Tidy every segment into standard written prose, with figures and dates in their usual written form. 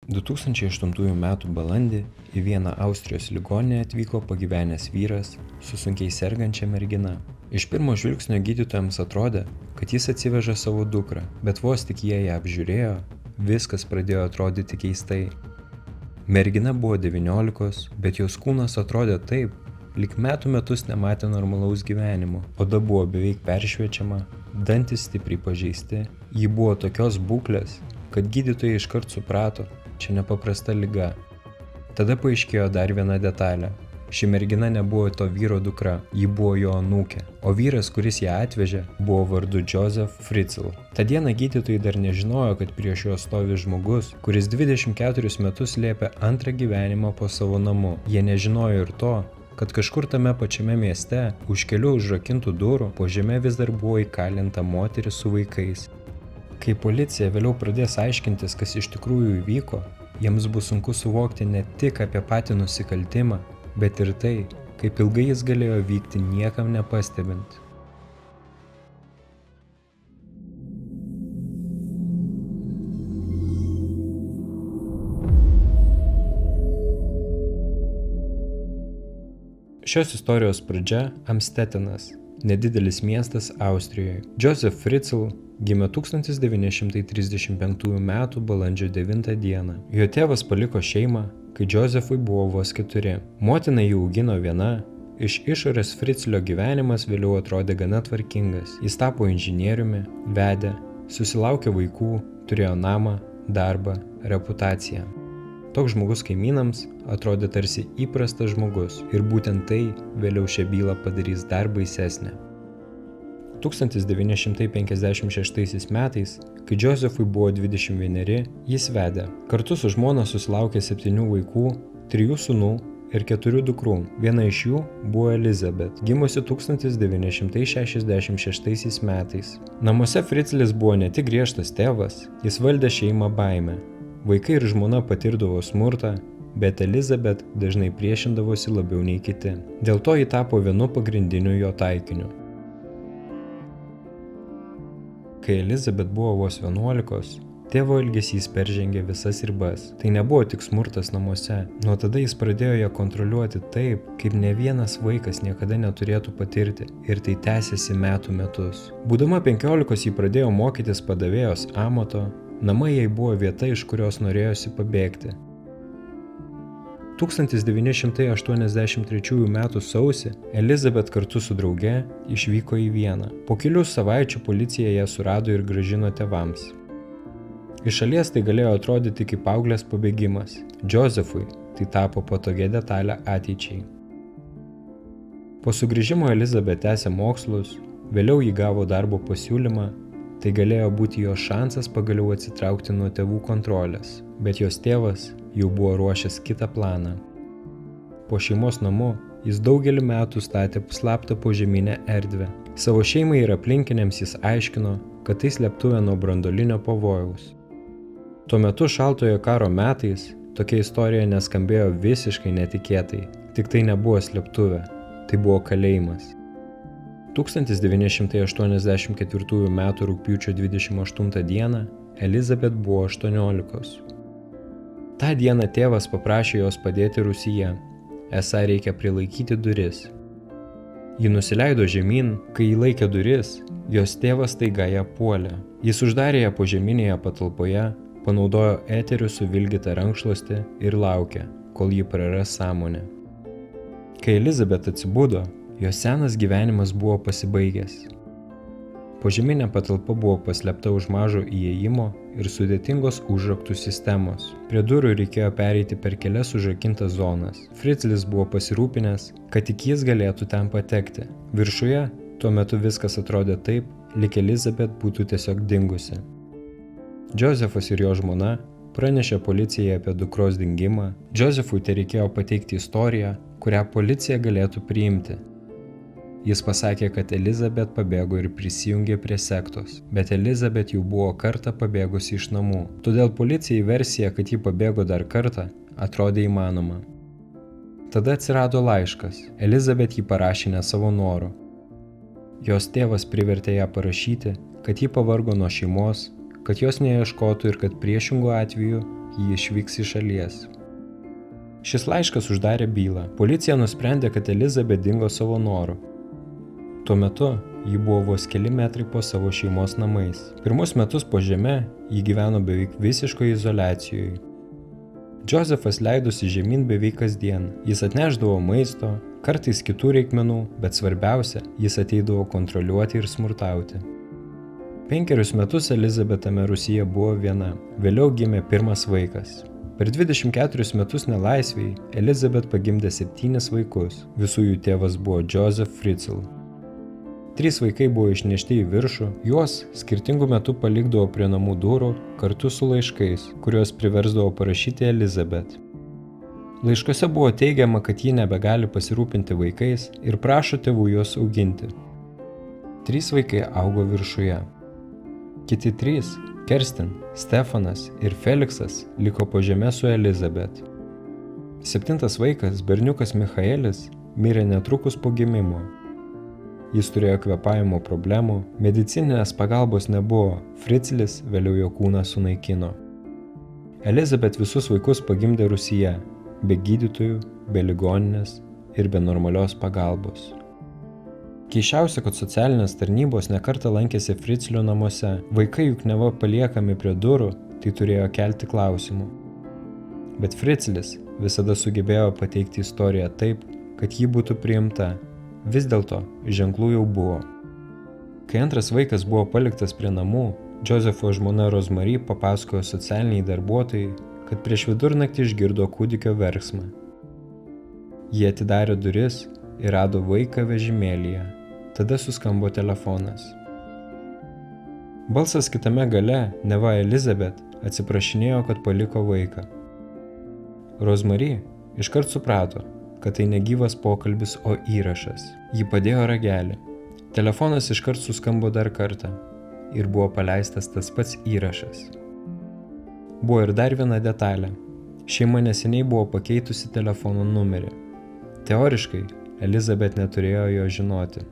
2008 m. balandį į vieną Austrijos ligoninę atvyko pagyvenęs vyras su sunkiai sergančia mergina. Iš pirmo žvilgsnio gydytojams atrodė, kad jis atsiveža savo dukrą, bet vos tik jie ją apžiūrėjo, viskas pradėjo atrodyti keistai. Mergina buvo 19, bet jos kūnas atrodė taip, lyg metų metus nematė normalaus gyvenimo. Oda buvo beveik peršviečiama, dantys stipriai pažeisti. Ji buvo tokios būklės, kad gydytojai iškart suprato, čia nepaprasta liga. Tada paaiškėjo dar viena detalė. Ši mergina nebuvo to vyro dukra, ji buvo jo anūkė, o vyras, kuris ją atvežė, buvo vardu Joseph Fritzl. Ta diena gydytojai dar nežinojo, kad prieš juos stovi žmogus, kuris 24 metus slėpė antrą gyvenimą po savo namu. Jie nežinojo ir to, kad kažkur tame pačiame mieste, už kelių užrakintų durų, po žeme vis dar buvo įkalinta moteris su vaikais. Kai policija vėliau pradės aiškintis, kas iš tikrųjų įvyko, jiems bus sunku suvokti ne tik apie patį nusikaltimą, bet ir tai, kaip ilgai jis galėjo vykti niekam nepastebint. Šios istorijos pradžia Amstetenas, nedidelis miestas Austrijoje. Joseph Fritzl gimė 1935 m. balandžio 9 d. Jo tėvas paliko šeimą, kai Josephui buvo vos 4. Motina jį augino viena. Iš išorės Fritzlio gyvenimas vėliau atrodė gana tvarkingas. Jis tapo inžinieriumi, vedė, susilaukė vaikų, turėjo namą, darbą, reputaciją. Toks žmogus kaimynams atrodė tarsi įprastas žmogus ir būtent tai vėliau šią bylą padarys dar baisesnę. 1956 metais, kai Josephui buvo 21, jis vedė. Kartu su žmona susilaukė 7 vaikų, 3 sūnų ir 4 dukrų. Viena iš jų buvo Elizabeth, gimusi 1966 metais. Namuose Fritzlis buvo ne tik griežtas tėvas, jis valdė šeimą baime. Vaikai ir žmona patirdavo smurtą, bet Elizabeth dažnai priešindavosi labiau nei kiti. Dėl to ji tapo vienu pagrindiniu jo taikiniu. Kai Elizabeth buvo vos 11, tėvo elgesys peržengė visas ribas. Tai nebuvo tik smurtas namuose. Nuo tada jis pradėjo ją kontroliuoti taip, kaip ne vienas vaikas niekada neturėtų patirti. Ir tai tęsėsi metus. Būdama 15 ji pradėjo mokytis padavėjos amato. Namai jai buvo vieta, iš kurios norėjosi pabėgti. 1983 m. sausį Elizabeth kartu su drauge išvyko į Vieną. Po kelių savaičių policija ją surado ir grąžino tėvams. Iš šalies tai galėjo atrodyti kaip paauglės pabėgimas. Josephui tai tapo patogia detalė ateičiai. Po sugrįžimo Elizabeth tęsė mokslus, vėliau ji gavo darbo pasiūlymą. Tai galėjo būti jos šansas pagaliau atsitraukti nuo tėvų kontrolės, bet jos tėvas jau buvo ruošęs kitą planą. Po šeimos namu jis daugelį metų statė slaptą požeminę erdvę. Savo šeimai ir aplinkiniams jis aiškino, kad tai slėptuvė nuo branduolinio pavojaus. Tuo metu šaltojo karo metais tokia istorija neskambėjo visiškai netikėtai, tik tai nebuvo slėptuvė, tai buvo kalėjimas. 1984 m. rugpjūčio 28 d. Elizabeth buvo 18. Ta dieną tėvas paprašė jos padėti rūsyje, esą reikia prilaikyti duris. Ji nusileido žemyn, kai įlaikė duris, jos tėvas staiga ją puolė. Jis uždarė ją požeminėje patalpoje, panaudojo eteriu suvilgytą rankšluostį ir laukė, kol ji praras sąmonę. Kai Elizabeth atsibudo, jos senas gyvenimas buvo pasibaigęs. Požeminė patalpa buvo paslėpta už mažo įėjimo ir sudėtingos užraktų sistemos. Prie durų reikėjo pereiti per kelias užrakintas zonas. Fritzlis buvo pasirūpinęs, kad tik jis galėtų ten patekti. Viršuje tuo metu viskas atrodė taip, lyg Elizabeth būtų tiesiog dingusi. Josephas ir jo žmona pranešė policijai apie dukros dingimą. Josephui tereikėjo pateikti istoriją, kurią policija galėtų priimti. Jis pasakė, kad Elizabeth pabėgo ir prisijungė prie sektos, bet Elizabeth jau buvo kartą pabėgusi iš namų. Todėl policijai versija, kad ji pabėgo dar kartą, atrodė įmanoma. Tada atsirado laiškas. Elizabeth jį parašė ne savo noru. Jos tėvas privertė ją parašyti, kad ji pavargo nuo šeimos, kad jos neieškotų ir kad priešingu atveju ji išvyks iš šalies. Šis laiškas uždarė bylą. Policija nusprendė, kad Elizabet dingo savo noru. Tuo metu ji buvo vos keli metrai po savo šeimos namais. Pirmus metus po žeme ji gyveno beveik visiškoje izoliacijoje. Džozefas leidosi žemyn beveik kasdien. Jis atnešdavo maisto, kartais kitų reikmenų, bet svarbiausia, jis ateidavo kontroliuoti ir smurtauti. 5 metus Elizabet tame Rūsyje buvo viena. Vėliau gimė pirmas vaikas. Per 24 metus nelaisvėj Elizabet pagimdė 7 vaikus. Visų jų tėvas buvo Joseph Fritzl. 3 vaikai buvo išnešti į viršų, juos skirtingų metų palikdavo prie namų durų kartu su laiškais, kuriuos priversdavo parašyti Elizabet. Laiškuose buvo teigiama, kad ji nebegali pasirūpinti vaikais ir prašo tėvų juos auginti. 3 vaikai augo viršuje. Kiti 3, Kerstin, Stefanas ir Feliksas, liko po žeme su Elizabet. 7 vaikas, berniukas Michaelis, mirė netrukus po gimimo. Jis turėjo kvėpavimo problemų, medicininės pagalbos nebuvo, Fritzlis vėliau jo kūną sunaikino. Elizabet visus vaikus pagimdė Rūsyje, be gydytojų, be ligoninės ir be normalios pagalbos. Keisčiausia, kad socialinės tarnybos nekartą lankėsi Fritzlio namuose. Vaikai juk neva paliekami prie durų, tai turėjo kelti klausimų. Bet Fritzlis visada sugebėjo pateikti istoriją taip, kad ji būtų priimta. Vis dėlto ženklų jau buvo. Kai antras vaikas buvo paliktas prie namų, Josefo žmona Rosemary papasakojo socialiniai darbuotojai, kad prieš vidurnaktį išgirdo kūdikio verksmą. Jie atidarė duris ir rado vaiką vežimėlyje. Tada suskambo telefonas. Balsas kitame gale, neva Elizabet, atsiprašinėjo, kad paliko vaiką. Rosemary iškart suprato, kad tai negyvas pokalbis, o įrašas. Ji padėjo ragelį. Telefonas iškart suskambo dar kartą ir buvo paleistas tas pats įrašas. Buvo ir dar viena detalė. Šeima neseniai buvo pakeitusi telefono numerį. Teoriškai, Elizabet neturėjo jo žinoti.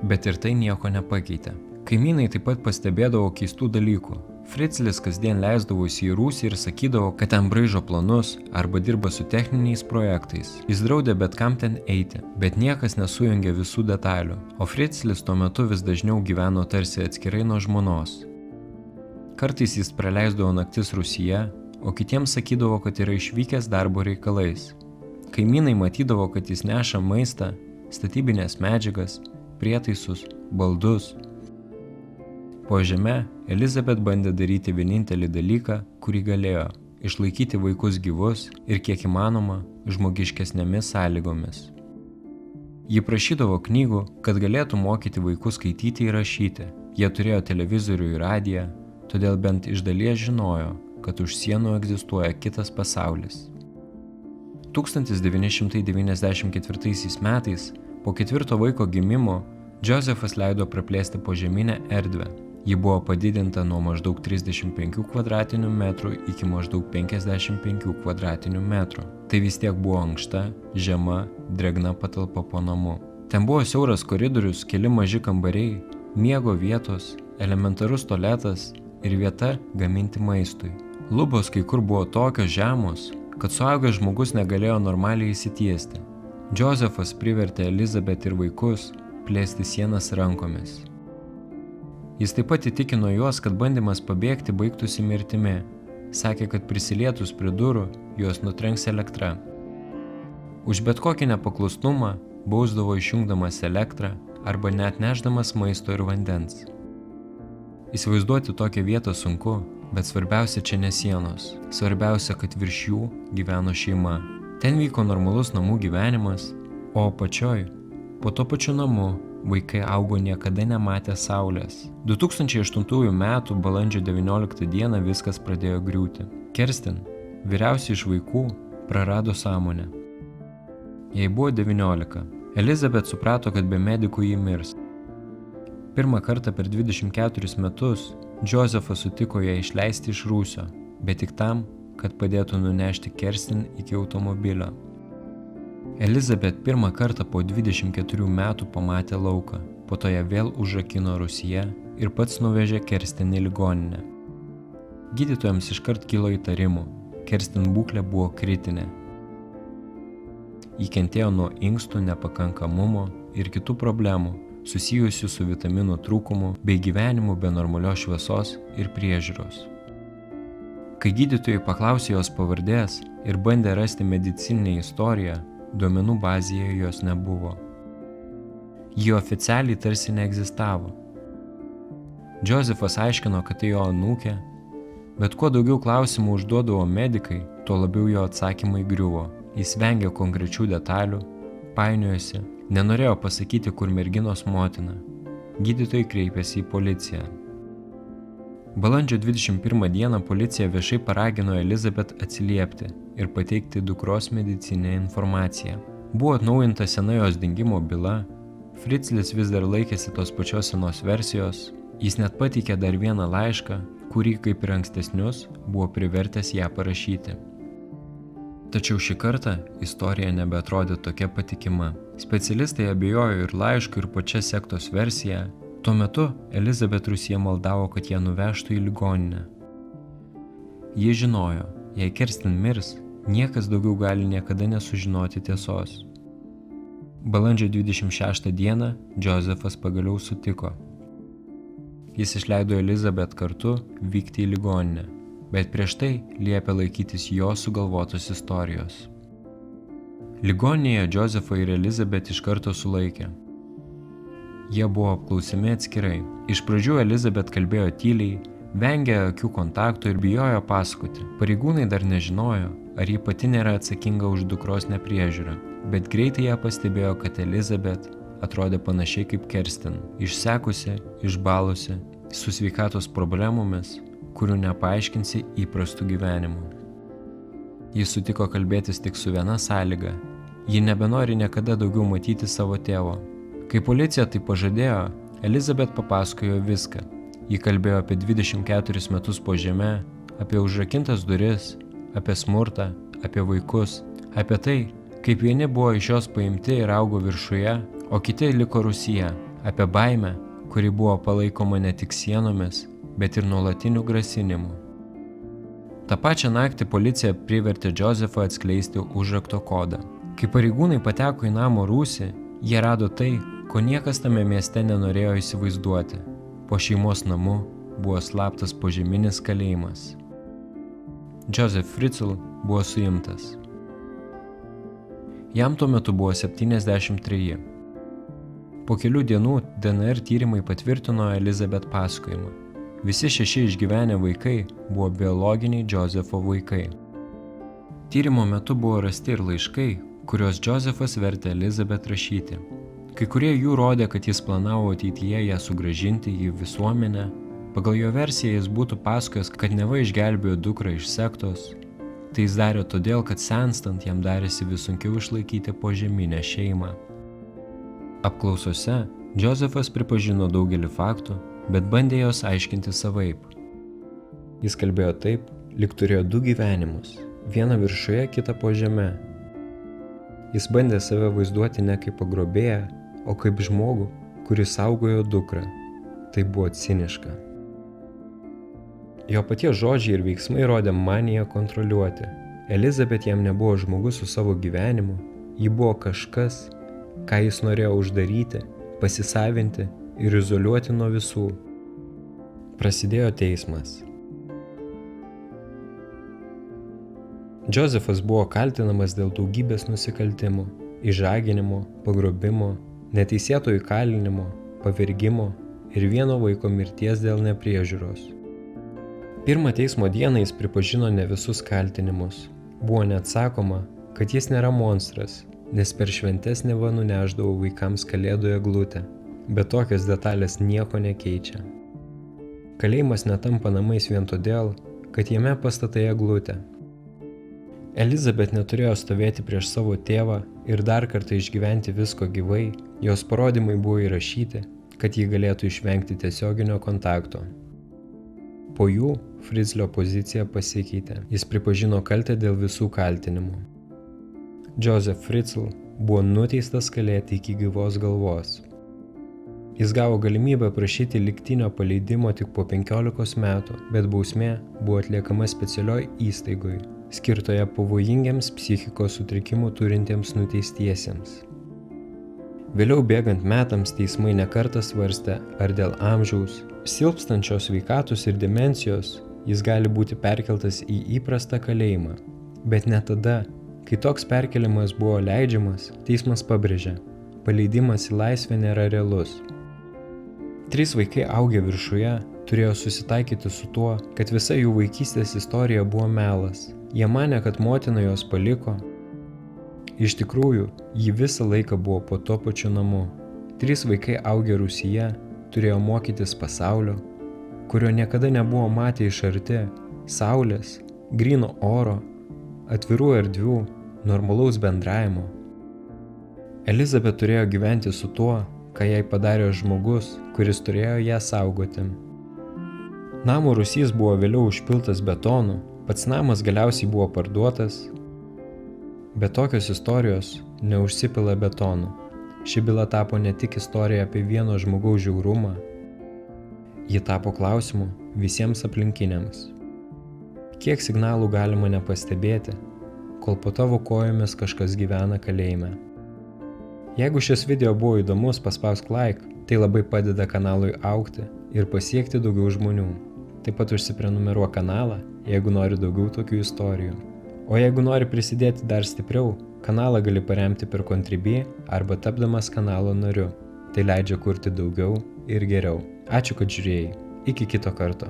Bet ir tai nieko nepakeitė. Kaimynai taip pat pastebėdavo keistų dalykų. Fritzlis kasdien leisdavosi į Rūsį ir sakydavo, kad ten braižo planus arba dirba su techniniais projektais. Jis draudė bet kam ten eiti, bet niekas nesujungė visų detalių, o Fritzlis tuo metu vis dažniau gyveno tarsi atskirai nuo žmonos. Kartais jis praleisdavo naktis Rūsyje, o kitiems sakydavo, kad yra išvykęs darbo reikalais. Kaimynai matydavo, kad jis neša maistą, statybinės medžiagas, prietaisus, baldus. Po žeme Elizabet bandė daryti vienintelį dalyką, kurį galėjo – išlaikyti vaikus gyvus ir kiek įmanoma žmogiškesnėmis sąlygomis. Ji prašydavo knygų, kad galėtų mokyti vaikus skaityti ir rašyti. Jie turėjo televizorių ir radiją, todėl bent iš dalies žinojo, kad už sienų egzistuoja kitas pasaulis. 1994 metais, po 4 vaiko gimimo, Josefas leido praplėsti požeminę erdvę. Ji buvo padidinta nuo maždaug 35 kvadratinių metrų iki maždaug 55 kvadratinių metrų. Tai vis tiek buvo ankšta, žema, drėgna patalpa po namu. Ten buvo siauras koridorius, keli maži kambariai, miego vietos, elementarus tualetas ir vieta gaminti maistui. Lubos kai kur buvo tokios žemos, kad suaugęs žmogus negalėjo normaliai įsitiesti. Josefas privertė Elizabet ir vaikus plėsti sienas rankomis. Jis taip pat įtikino juos, kad bandymas pabėgti baigtųsi mirtimi. Sakė, kad prisilietus prie durų juos nutrenks elektra. Už bet kokį nepaklusnumą bausdavo išjungdamas elektrą arba net nešdamas maisto ir vandens. Įsivaizduoti tokią vietą sunku, bet svarbiausia čia ne sienos. Svarbiausia, kad virš jų gyveno šeima. Ten vyko normalus namų gyvenimas, o apačioj, po to pačiu namu, vaikai augo niekada nematę saulės. 2008 metų balandžio 19 dieną viskas pradėjo griūti. Kerstin, vyriausia iš vaikų, prarado sąmonę. Jai buvo 19. Elizabet suprato, kad be medikų ji mirs. Pirmą kartą per 24 metus Josefas sutiko ją išleisti iš Rūsio, bet tik tam, kad padėtų nunešti Kerstin iki automobilio. Elizabet pirmą kartą po 24 metų pamatė lauką, po to ją vėl užrakino Rūsyje ir pats nuvežė Kerstin į ligoninę. Gydytojams iškart kilo įtarimų. Kerstin būklė buvo kritinė. Ji kentėjo nuo inkstų nepakankamumo ir kitų problemų, susijusių su vitaminų trūkumu bei gyvenimu be normalios šviesos ir priežiūros. Kai gydytojai paklausė jos pavardės ir bandė rasti medicininę istoriją, duomenų bazėje jos nebuvo. Ji oficialiai tarsi neegzistavo. Josefas aiškino, kad tai jo anūkė, bet kuo daugiau klausimų užduodavo medikai, tuo labiau jo atsakymai griuvo. Jis vengė konkrečių detalių, painiojosi, nenorėjo pasakyti, kur merginos motina. Gydytojai kreipėsi į policiją. Balandžio 21 dieną policija viešai paragino Elizabeth atsiliepti ir pateikti dukros medicininę informaciją. Buvo atnaujinta sena jos dingimo byla, Fritzlis vis dar laikėsi tos pačios senos versijos, jis net pateikė dar vieną laišką, kurį, kaip ir ankstesnius, buvo privertęs ją parašyti. Tačiau šį kartą istorija nebeatrodė tokia patikima. Specialistai abejojo ir laišku, ir pačia sektos versija. Tuo metu Elizabeth Rusija maldavo, kad ją nuvežtų į ligoninę. Ji žinojo, jei Kerstin mirs, niekas daugiau gali niekada nesužinoti tiesos. Balandžio 26 dieną Josefas pagaliau sutiko. Jis išleido Elizabeth kartu vykti į ligoninę, bet prieš tai liepė laikytis jo sugalvotos istorijos. Ligoninėje Josefą ir Elizabeth iš karto sulaikė. Jie buvo apklausiami atskirai. Iš pradžių Elizabeth kalbėjo tyliai, vengė akių kontakto ir bijojo pasakoti. Pareigūnai dar nežinojo, ar ji pati nėra atsakinga už dukros nepriežiūrą, bet greitai ją pastebėjo, kad Elizabeth atrodė panašiai kaip Kerstin, išsekusi, išbalusi, su sveikatos problemomis, kurių nepaaiškinsi įprastų gyvenimų. Jis sutiko kalbėtis tik su viena sąlyga. Ji nebenori niekada daugiau matyti savo tėvo. Kai policija tai pažadėjo, Elizabeth papasakojo viską. Ji kalbėjo apie 24 metus po žeme, apie užrakintas duris, apie smurtą, apie vaikus, apie tai, kaip vieni buvo iš jos paimti ir augo viršuje, o kiti liko rūsyje, apie baimę, kuri buvo palaikoma ne tik sienomis, bet ir nuolatinių grasinimų. Ta pačią naktį policija privertė Josefą atskleisti užrakto kodą. Kai pareigūnai pateko į namo rūsį, jie rado tai, ko niekas tame mieste nenorėjo įsivaizduoti. Po šeimos namu buvo slaptas požeminis kalėjimas. Joseph Fritzl buvo suimtas. Jam tuo metu buvo 73. Po kelių dienų DNR tyrimai patvirtino Elizabeth pasakojimą. Visi 6 išgyvenę vaikai buvo biologiniai Josefo vaikai. Tyrimo metu buvo rasti ir laiškai, kuriuos Josefas vertė Elizabeth rašyti. Kai kurie jų rodė, kad jis planavo ateityje ją sugrąžinti į visuomenę. Pagal jo versiją jis būtų pasakojęs, kad neva išgelbėjo dukrą iš sektos. Tai jis darė todėl, kad senstant jam darėsi vis sunkiau išlaikyti požeminę šeimą. Apklausose Josefas pripažino daugelį faktų, bet bandė jos aiškinti savaip. Jis kalbėjo taip, lyg turėjo 2 gyvenimus, vieną viršuje, kitą po žeme. Jis bandė save vaizduoti ne kaip pagrobėją, o kaip žmogų, kuris saugojo dukrą. Tai buvo ciniška. Jo paties žodžiai ir veiksmai rodė maniją kontroliuoti. Elizabeth jam nebuvo žmogus su savo gyvenimu, ji buvo kažkas, ką jis norėjo uždaryti, pasisavinti ir izoliuoti nuo visų. Prasidėjo teismas. Josefas buvo kaltinamas dėl daugybės nusikaltimų, išžaginimo, pagrobimo, neteisėto įkalinimo, pavergimo ir vieno vaiko mirties dėl nepriežiūros. Pirmą teismo dieną jis pripažino ne visus kaltinimus. Buvo net sakoma, kad jis nėra monstras, nes per šventes neva nuneždavo vaikams kalėdų eglutę, bet tokios detalės nieko nekeičia. Kalėjimas netampa namais vien todėl, kad jame pastatai eglutę. Elizabeth neturėjo stovėti prieš savo tėvą ir dar kartą išgyventi visko gyvai, jos parodymai buvo įrašyti, kad ji galėtų išvengti tiesioginio kontakto. Po jų Fritzlio pozicija pasikeitė, jis pripažino kaltę dėl visų kaltinimų. Joseph Fritzl buvo nuteistas kalėti iki gyvos galvos. Jis gavo galimybę prašyti lygtinio paleidimo tik po 15 metų, bet bausmė buvo atliekama specialioj įstaigoje, skirtoje pavojingiems psichikos sutrikimų turintiems nuteistiesiems. Vėliau bėgant metams teismai nekartą svarstė, ar dėl amžiaus, silpstančios sveikatos ir demencijos jis gali būti perkeltas į įprastą kalėjimą. Bet ne tada, kai toks perkelimas buvo leidžiamas, teismas pabrėžė, paleidimas į laisvę nėra realus. 3 vaikai augę viršuje turėjo susitaikyti su tuo, kad visa jų vaikystės istorija buvo melas. Jie manė, kad motina juos paliko. Iš tikrųjų, ji visą laiką buvo po to pačiu namu. 3 vaikai augę Rūsyje turėjo mokytis pasaulio, kurio niekada nebuvo matę iš arti, saulės, gryno oro, atvirų erdvių, normalaus bendravimo. Elizabet turėjo gyventi su tuo, ką jai padarė žmogus, kuris turėjo ją saugoti. Namo rūsys buvo vėliau užpiltas betonu, pats namas galiausiai buvo parduotas, bet tokios istorijos neužsipila betonu. Ši byla tapo ne tik istorija apie vieno žmogaus žiaurumą, ji tapo klausimu visiems aplinkiniams. Kiek signalų galima nepastebėti, kol po tavo kojomis kažkas gyvena kalėjime. Jeigu šis video buvo įdomus, paspausk like, tai labai padeda kanalui augti ir pasiekti daugiau žmonių. Taip pat užsiprenumeruok kanalą, jeigu nori daugiau tokių istorijų. O jeigu nori prisidėti dar stipriau, kanalą gali paremti per Contribui arba tapdamas kanalo nariu. Tai leidžia kurti daugiau ir geriau. Ačiū, kad žiūrėjai. Iki kito karto.